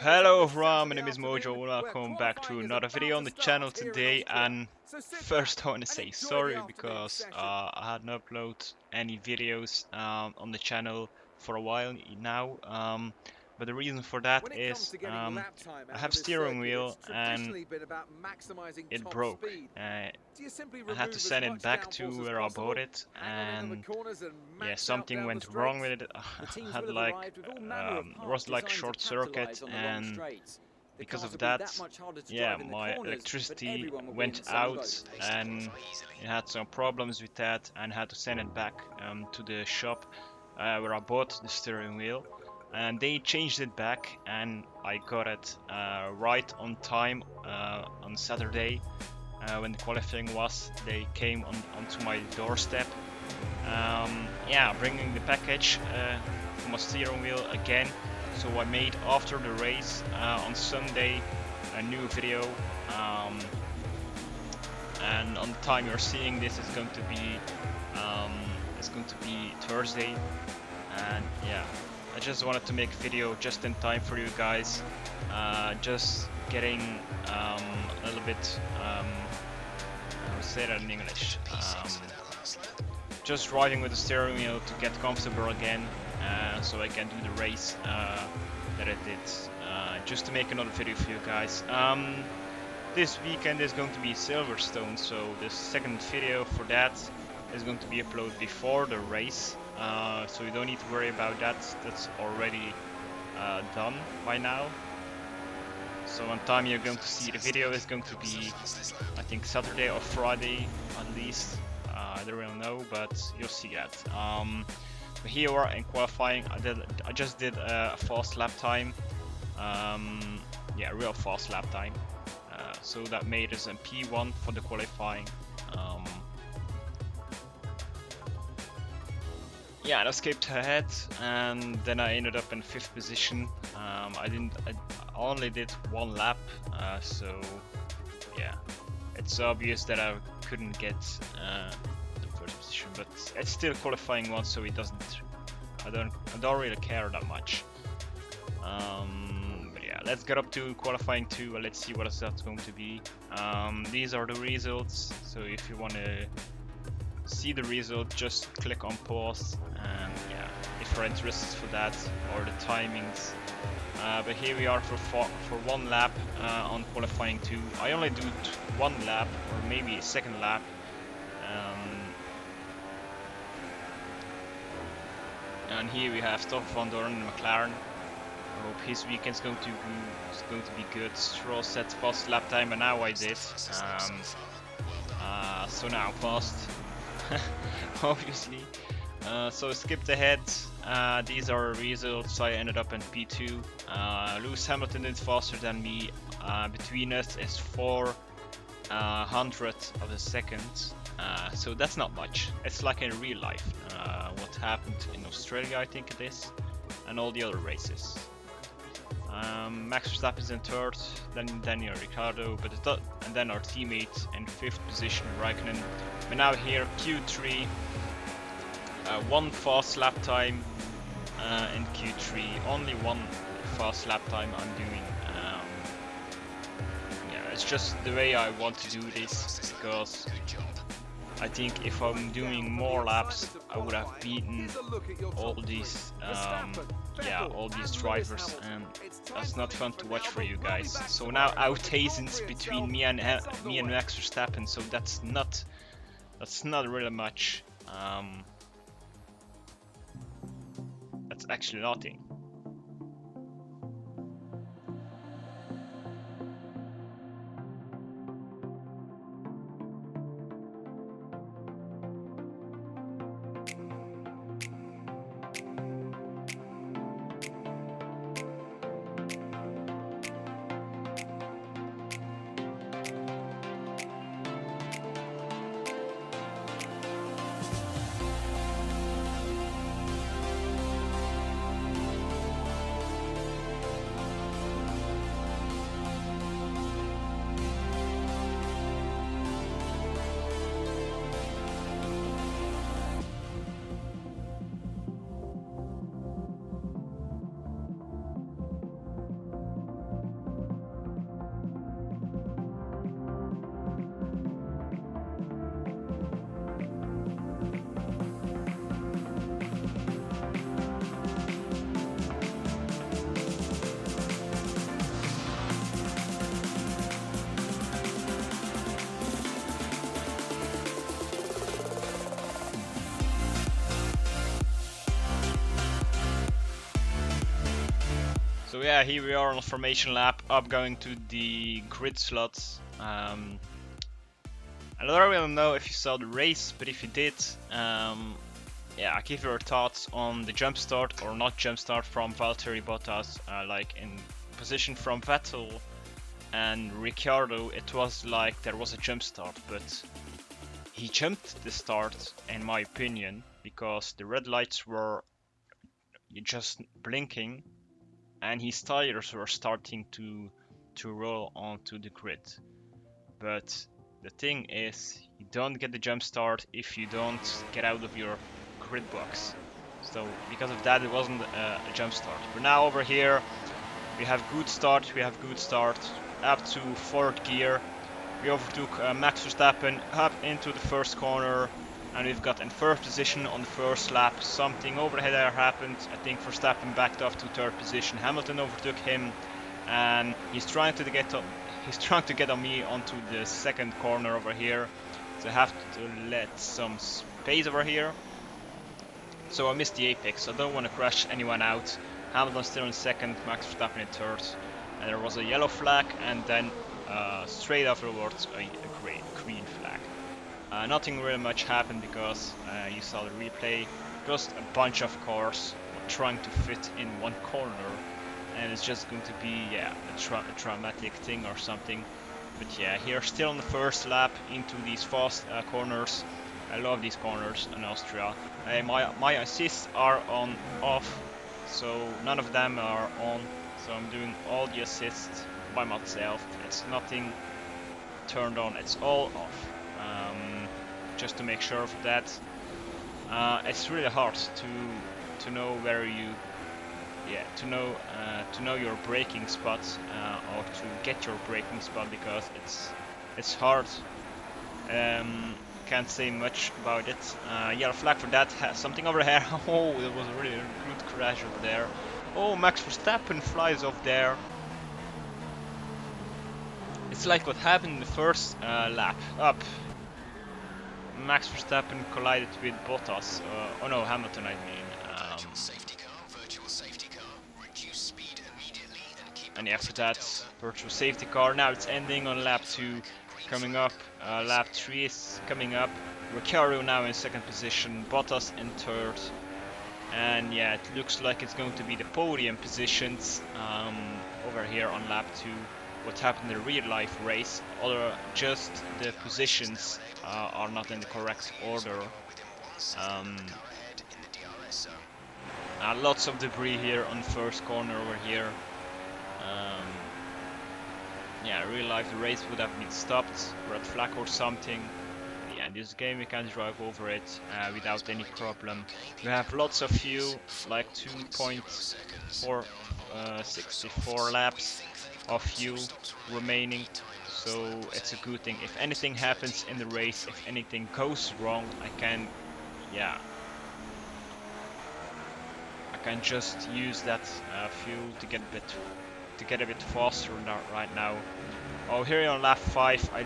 Hello everyone, my name is MoewJoew. Welcome back to another video on the channel today. And first I want to say sorry because I hadn't uploaded any videos on the channel for a while now. But the reason for that is I have steering wheel and it broke. I had to send it back to where I bought it, and yeah, something went wrong with it. I had like was like short circuit, and because of that, yeah, my electricity went out, and it had some problems with that, and had to send it back to the shop where I bought the steering wheel. And they changed it back, and I got it right on time on Saturday when the qualifying was. They came onto my doorstep. Yeah, bringing the package for my steering wheel again. So I made after the race on Sunday a new video, and on the time you're seeing this is going to be Thursday. And yeah, I just wanted to make a video just in time for you guys. Just getting a little bit, I'll say that in English. Just driving with the steering wheel to get comfortable again, so I can do the race that I did. Just to make another video for you guys. This weekend is going to be Silverstone, so the second video for that is going to be uploaded before the race. So you don't need to worry about that. That's already done by now. So on time you're going to see the video is going to be, I think, Saturday or Friday at least. I don't really know, but you'll see that. But here we are in qualifying. I just did a fast lap time. Yeah, real fast lap time. So that made us in P1 for the qualifying. Yeah, and I skipped ahead, and then I ended up in 5th position. I only did one lap, so yeah, it's obvious that I couldn't get the 1st position, but it's still qualifying one, so it doesn't. I don't really care that much. But yeah, let's get up to qualifying 2 and let's see what that's going to be. These are the results, so if you want to see the result, just click on pause, and yeah, if you're interested for that, or the timings. But here we are for one lap on qualifying 2. I only do one lap, or maybe a second lap. And here we have Stoffel van Dorn in McLaren. I hope his weekend's going to be good. Stroll set fast lap time, and now I did. So now fast. Obviously. So skipped ahead. These are results. I ended up in P2. Lewis Hamilton did faster than me. Between us is 400th of a second. So that's not much. It's like in real life. What happened in Australia, I think it is, and all the other races. Max Verstappen is in 3rd, then Daniel Ricciardo, and then our teammate in 5th position, Raikkonen. We're now here, Q3, one fast lap time in Q3, only one fast lap time I'm doing. Yeah, it's just the way I want to do this, because I think if I'm doing more laps, I would have beaten all these, all these drivers, and that's not fun to watch for you guys. So now out-Hazens between me and Max Verstappen, so that's not really much. That's actually nothing. So yeah, here we are on the formation lap, up going to the grid slots. I don't really know if you saw the race, but if you did, yeah, give your thoughts on the jump start or not jump start from Valtteri Bottas. Like in position from Vettel and Ricciardo, it was like there was a jump start, but he jumped the start, in my opinion, because the red lights were just blinking and his tires were starting to roll onto the grid. But the thing is, you don't get the jump start if you don't get out of your grid box. So because of that, it wasn't a jump start. But now over here, we have good start. Up to 4th gear. We overtook Max Verstappen up into the first corner, and we've got in 3rd position on the first lap. Something overhead there happened. I think Verstappen backed off to 3rd position. Hamilton overtook him, and he's trying to get on me onto the 2nd corner over here. So I have to let some space over here. So I missed the apex. I don't want to crash anyone out. Hamilton still in 2nd, Max Verstappen in 3rd. And there was a yellow flag, and then straight afterwards a green flag. Nothing really much happened because you saw the replay. Just a bunch of cars trying to fit in one corner, and it's just going to be a traumatic thing or something. But yeah, here still on the first lap into these fast corners. I love these corners in Austria. My assists are on off, so none of them are on. So I'm doing all the assists by myself. It's nothing turned on, it's all off. Just to make sure of that. It's really hard to know where you, to know your braking spot or to get your braking spot, because it's hard. Can't say much about it. Yellow flag for that. Something over here. Oh, there was a really good crash over there. Oh, Max Verstappen flies off there. It's like what happened in the first lap. Up. Max Verstappen collided with Bottas. Oh no, Hamilton, I mean. And after that, virtual safety car. Now it's ending on lap 2. Coming up, lap 3 is coming up. Ricciardo now in 2nd position, Bottas in 3rd. And yeah, it looks like it's going to be the podium positions over here on lap 2. What happened in the real life race, or just the positions are not in the correct order. Lots of debris here on the first corner over here. Yeah, in real life the race would have been stopped, red flag or something. Yeah, in this game we can drive over it without any problem. We have lots of fuel, like 2.64 laps of fuel remaining, so it's a good thing. If anything happens in the race, if anything goes wrong, I can just use that fuel to get a bit faster right now. Oh, here on lap 5, I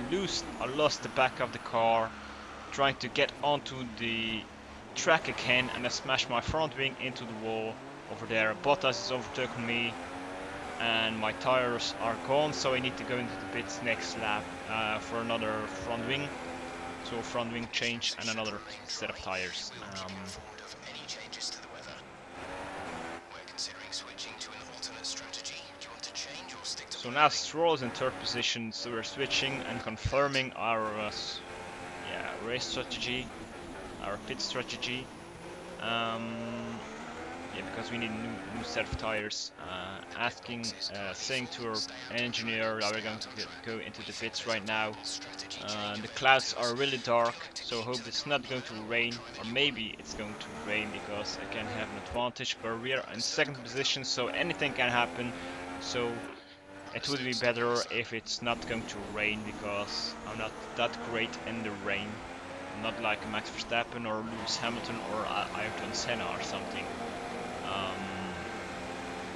lost the back of the car, trying to get onto the track again, and I smashed my front wing into the wall over there. Bottas is overtaking me, and my tires are gone, so I need to go into the pits next lap for another front wing. So front wing change and another set of tires. So now Stroll is in 3rd position, so we're switching and confirming our race strategy, our pit strategy. Yeah, because we need a new set of tires. Saying to our engineer that we're going to go into the pits right now. The clouds are really dark, so I hope it's not going to rain, or maybe it's going to rain because I can have an advantage. But we are in 2nd position, so anything can happen. So it would be better if it's not going to rain, because I'm not that great in the rain. I'm not like Max Verstappen or Lewis Hamilton or Ayrton Senna or something.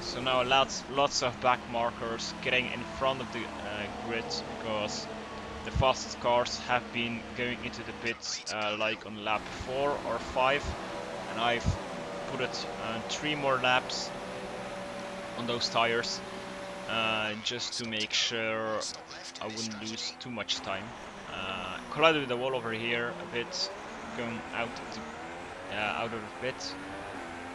So now lots of back markers getting in front of the grid, because the fastest cars have been going into the pits like on lap 4 or 5, and I've put it 3 more laps on those tires, just to make sure I wouldn't lose too much time. Collided with the wall over here a bit, going out of the pit.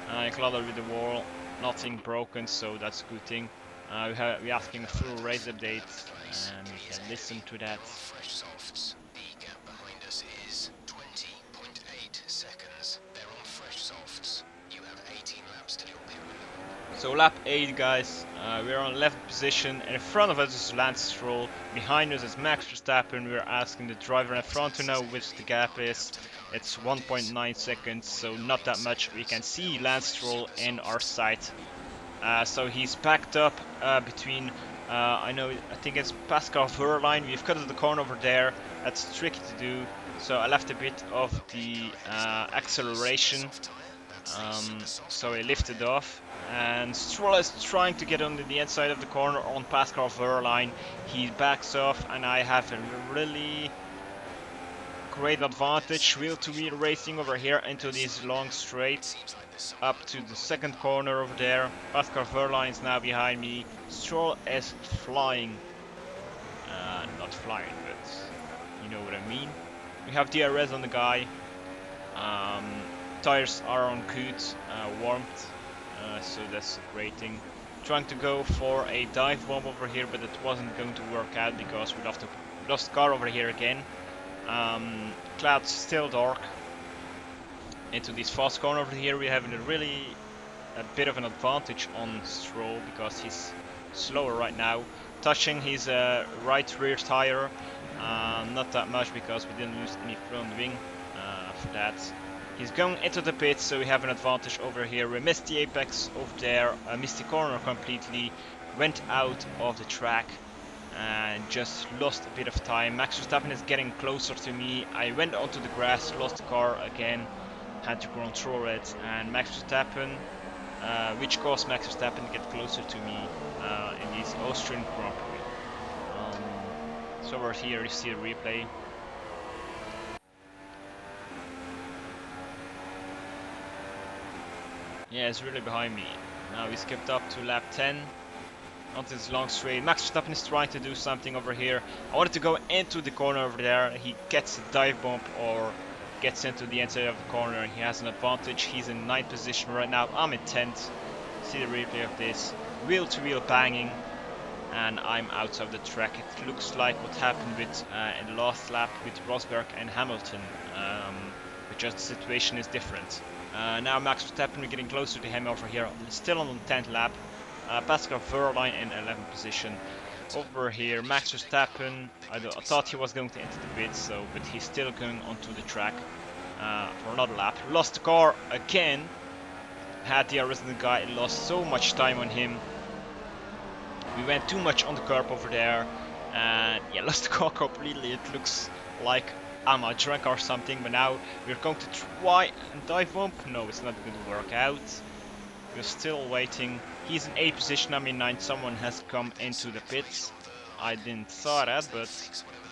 I collided with the wall, nothing broken, so that's a good thing. We're asking a full race update, and we can listen to that. The gap behind us is 20.8 seconds. They're on fresh softs. You have 18 laps till your pit window. So lap 8, guys, we're on 11th position, and in front of us is Lance Stroll, behind us is Max Verstappen. We're asking the driver in front to know which the gap is. It's 1.9 seconds, so not that much. We can see Lance Stroll in our sight. So he's backed up between, I think it's Pascal Verline. We've cut the corner over there. That's tricky to do. So I left a bit of the acceleration. So he lifted off. And Stroll is trying to get under the inside of the corner on Pascal Verline. He backs off, and I have a really great advantage. Wheel-to-wheel racing over here into these long straights. Up to the second corner over there. Pascal Verline is now behind me. Stroll is flying. Not flying, but you know what I mean. We have DRS on the guy. Tires are on good warmth, so that's a great thing. Trying to go for a dive bomb over here, but it wasn't going to work out because we lost car over here again. Clouds still dark. Into this fast corner over here, we're having a bit of an advantage on Stroll because he's slower right now. Touching his right rear tire, not that much because we didn't lose any front wing for that. He's going into the pits, so we have an advantage over here. We missed the apex over there, missed the corner completely, went out of the track and just lost a bit of time. Max Verstappen is getting closer to me. I went onto the grass, lost the car again. Had to control it, and Max Verstappen, which caused Max Verstappen to get closer to me in this Austrian Grand Prix. So over here you see a replay. Yeah, it's really behind me. Now we skipped up to lap 10. Onto this long straight. Max Verstappen is trying to do something over here. I wanted to go into the corner over there. He gets a dive bump or gets into the inside of the corner. He has an advantage. He's in 9th position right now. I'm in 10th. See the replay of this. Wheel to wheel banging. And I'm out of the track. It looks like what happened with in the last lap with Rosberg and Hamilton. But just the situation is different. Now Max Verstappen, we're getting closer to him over here. Still on the 10th lap. Pascal Verline in 11th position. Over here, Max Verstappen, I thought he was going to enter the pits, but he's still going onto the track for another lap. Lost the car again. Had the resident guy, lost so much time on him. We went too much on the curb over there, and yeah, lost the car completely. It looks like I'm a drunk or something, but now we're going to try and dive bump. No, it's not going to work out. We're still waiting. He's in 8th position, I'm in 9th. Someone has come into the pits. I didn't saw that, but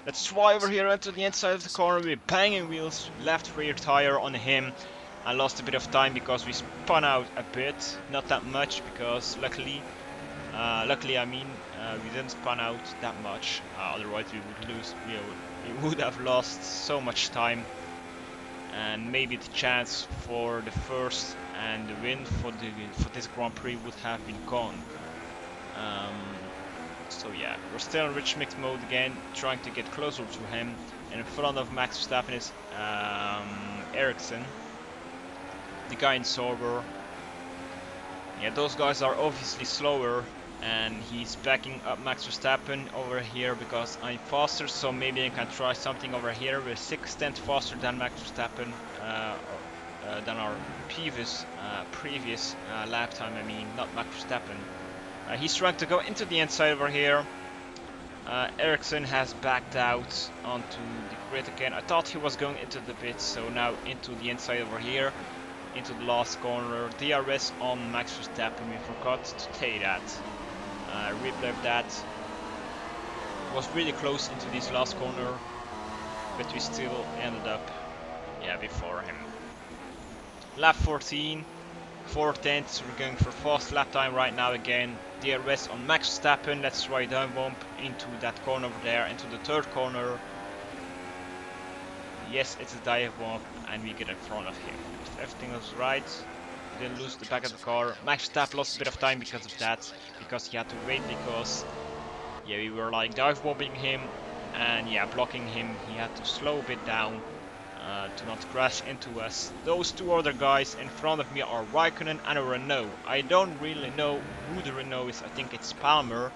let's try over here into the inside of the corner. We're banging wheels, left rear tire on him. I lost a bit of time because we spun out a bit. Not that much because luckily we didn't spun out that much. Otherwise we would lose. We would have lost so much time. And maybe the chance for the first and the win for this Grand Prix would have been gone. So yeah, we're still in rich mix mode again, trying to get closer to him. And in front of Max Verstappen is Ericsson, the guy in Sauber. Yeah, those guys are obviously slower, and he's backing up Max Verstappen over here because I'm faster, so maybe I can try something over here. We're 6/10 faster than Max Verstappen, than our previous lap time, I mean, not Max Verstappen. He's trying to go into the inside over here. Ericsson has backed out onto the grid again. I thought he was going into the pits, so now into the inside over here. Into the last corner. DRS on Max Verstappen. We forgot to take that. Replay of that. Was really close into this last corner, but we still ended up, before him. Lap 14. 4 tenths. We're going for fast lap time right now again. DRS on Max Verstappen. Let's try down bump into that corner over there, into the third corner. Yes, it's a dive bump, and we get in front of him. If everything was right, we didn't lose the back of the car. Max Verstappen lost a bit of time because of that, because he had to wait, because yeah, we were like dive bombing him and yeah, blocking him. He had to slow a bit down to not crash into us. Those two other guys in front of me are Raikkonen and a Renault. I don't really know who the Renault is. I think it's Palmer or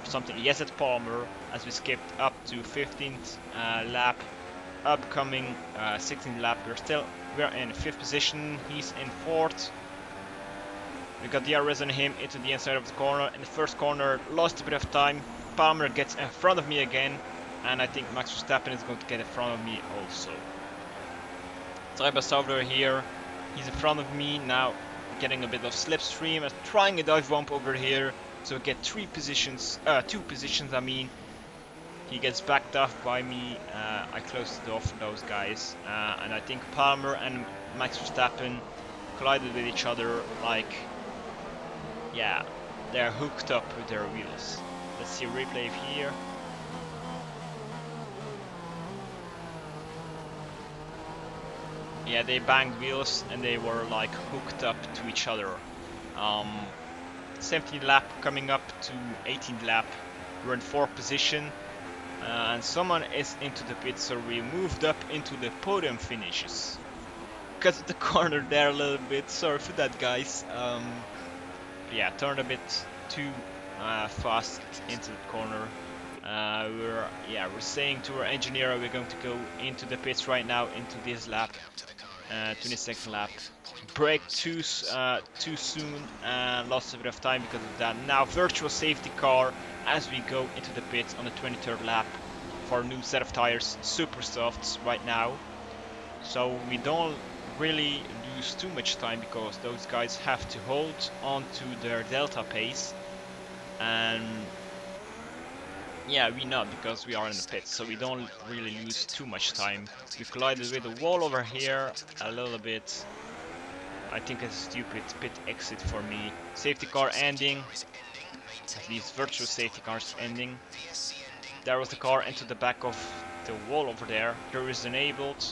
something. Yes, it's Palmer, as we skipped up to 15th lap. Upcoming 16th lap. We're in 5th position. He's in 4th. We got DRS on him into the inside of the corner. In the first corner, lost a bit of time. Palmer gets in front of me again, and I think Max Verstappen is going to get in front of me also. Traibas over here, he's in front of me now, getting a bit of slipstream and trying a dive bump over here, so we get 2 positions. I mean, he gets backed off by me. I closed the door for those guys, and I think Palmer and Max Verstappen collided with each other. Like, yeah, they're hooked up with their wheels. Let's see a replay here. Yeah, they banged wheels and they were like hooked up to each other. 17th lap coming up to 18th lap. We're in 4th position. And someone is into the pit, so we moved up into the podium finishes. Cut the corner there a little bit, sorry for that guys. Yeah, turned a bit too fast into the corner. We're saying to our engineer we're going to go into the pits right now, into this lap, 22nd lap. Brake too soon and lost a bit of time because of that. Now virtual safety car as we go into the pits on the 23rd lap for a new set of tires, super softs right now. So we don't really lose too much time because those guys have to hold on to their delta pace, and yeah, we not, because we are in the pits, so we don't really lose too much time. We collided with the wall over here a little bit. I think it's a stupid pit exit for me. Safety car ending, at least virtual safety cars ending. There was the car into the back of the wall over there. There is enabled.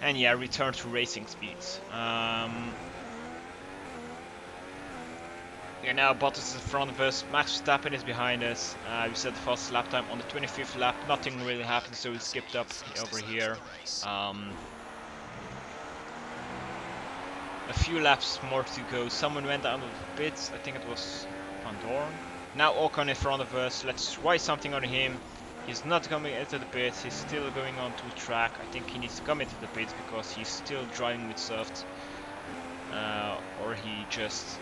And yeah, return to racing speeds. Yeah, now Bottas is in front of us, Max Verstappen is behind us. We set the fastest lap time on the 25th lap, nothing really happened, so we skipped up over here. A few laps more to go. Someone went out of the pits, I think it was Van Dorn. Now Ocon in front of us, let's try something on him. He's not coming into the pits, he's still going on to track. I think he needs to come into the pits because he's still driving with soft. Or he just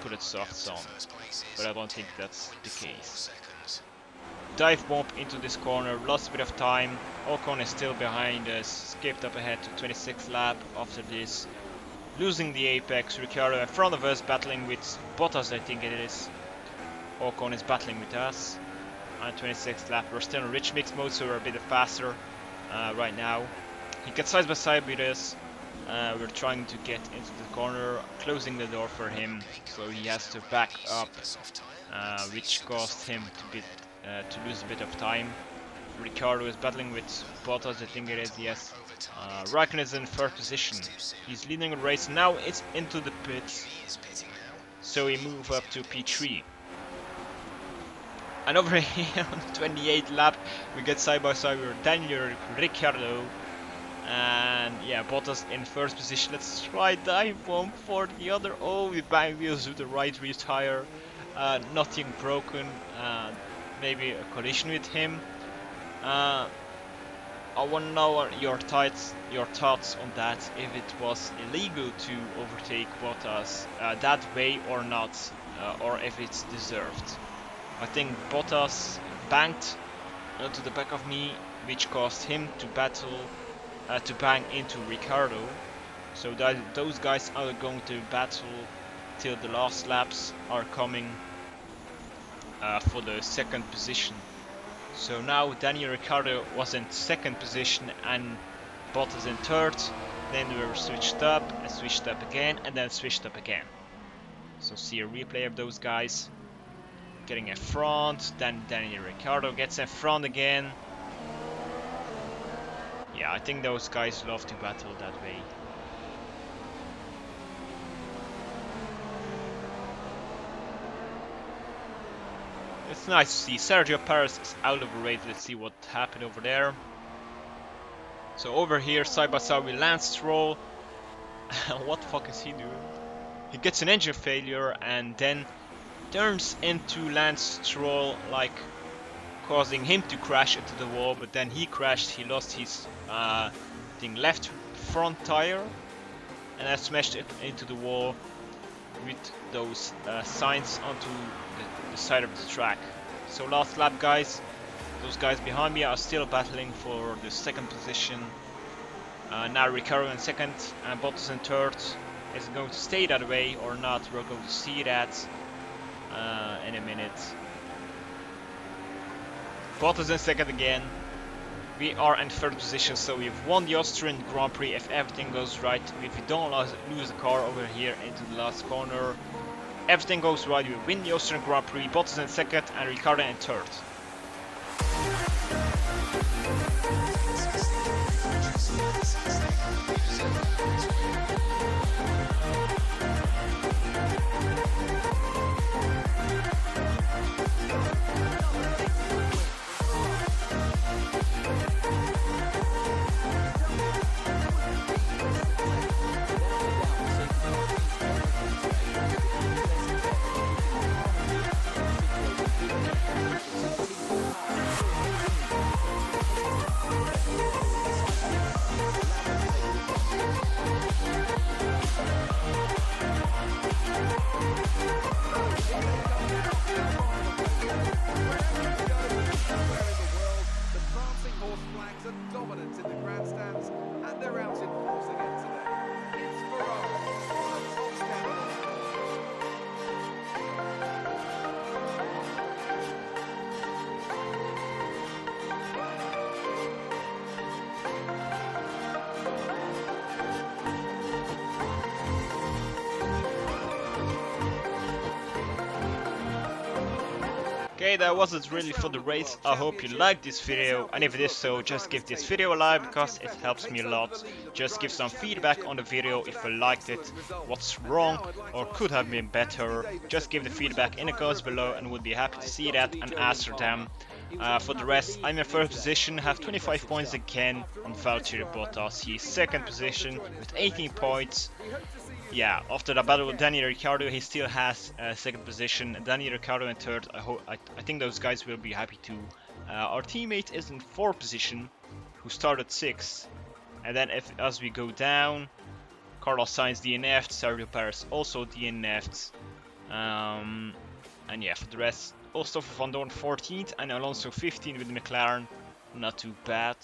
put it softs on, but I don't think that's the case. Dive bump into this corner, lost a bit of time. Ocon is still behind us, skipped up ahead to 26th lap after this. Losing the apex, Ricciardo in front of us, battling with Bottas, I think it is. Ocon is battling with us. On 26th lap, we're still in rich mix mode, so we're a bit faster right now. He gets side by side with us. We're trying to get into the corner, closing the door for him, so he has to back up, which caused him to lose a bit of time. Ricciardo is battling with Bottas, I think it is, yes. Raikkonen is in 3rd position. He's leading the race, now it's into the pits, so we move up to P3. And over here on the 28th lap, we get side by side with Daniel Ricciardo. And yeah, Bottas in 1st position. Let's try dive bomb for the other. Oh, we bang wheels with the right rear tire. Nothing broken. Maybe a collision with him. I want to know your thoughts on that. If it was illegal to overtake Bottas that way or not, or if it's deserved. I think Bottas banked to the back of me, which caused him to bang into Ricciardo. So those guys are going to battle till the last laps are coming for the 2nd position. So now Daniel Ricciardo was in 2nd position and Bottas in 3rd. then we were switched up, and switched up again, and then switched up again. So see a replay of those guys getting in front, then Daniel Ricciardo gets in front again. Yeah, I think those guys love to battle that way. It's nice to see Sergio Perez is out of the race. Let's see what happened over there. So over here, side by side with Lance Stroll. What the fuck is he doing? He gets an engine failure and then turns into Lance Stroll, like causing him to crash into the wall. But then he crashed. He lost his left front tire, and I smashed it into the wall with those signs onto the side of the track. So last lap, guys. Those guys behind me are still battling for the second position. Now Ricciardo in second and Bottas in third. Is it going to stay that way or not? We're going to see that in a minute. Bottas in second again. We are in third position, so we've won the Austrian Grand Prix if everything goes right. If we don't lose the car over here into the last corner, everything goes right, we win the Austrian Grand Prix. Bottas in second and Ricciardo in third. Okay, that was it really for the race. I hope you liked this video, and if it is so, just give this video a like because it helps me a lot. Just give some feedback on the video if you liked it, what's wrong or could have been better. Just give the feedback in the comments below and would be happy to see that and answer them. For the rest, I'm in first position, have 25 points again on Valtteri Bottas. He's second position with 18 points. Yeah, after the battle with Daniel Ricciardo, he still has second position. Daniel Ricciardo in third. I think those guys will be happy too. Our teammate is in fourth position, who started sixth. And then as we go down, Carlos Sainz DNF'd, Sergio Perez also DNF'd. And yeah, for the rest, also for Van Dorn 14th and Alonso 15th with McLaren. Not too bad.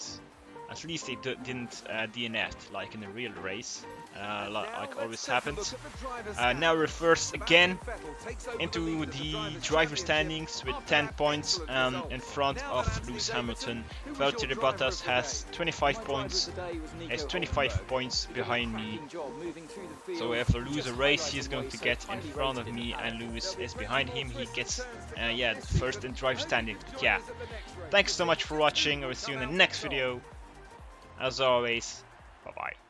At least they didn't DNF like in the real race, like always happens. Now reverse again into the driver standings with 10 points in front of Lewis Hamilton. Valtteri Bottas has 25 points, is 25 points behind me. So if I lose a race, he's going to get in front of me, and Lewis is behind him. He gets first in driver standings. But yeah, thanks so much for watching. I will see you in the next video. As always, bye bye.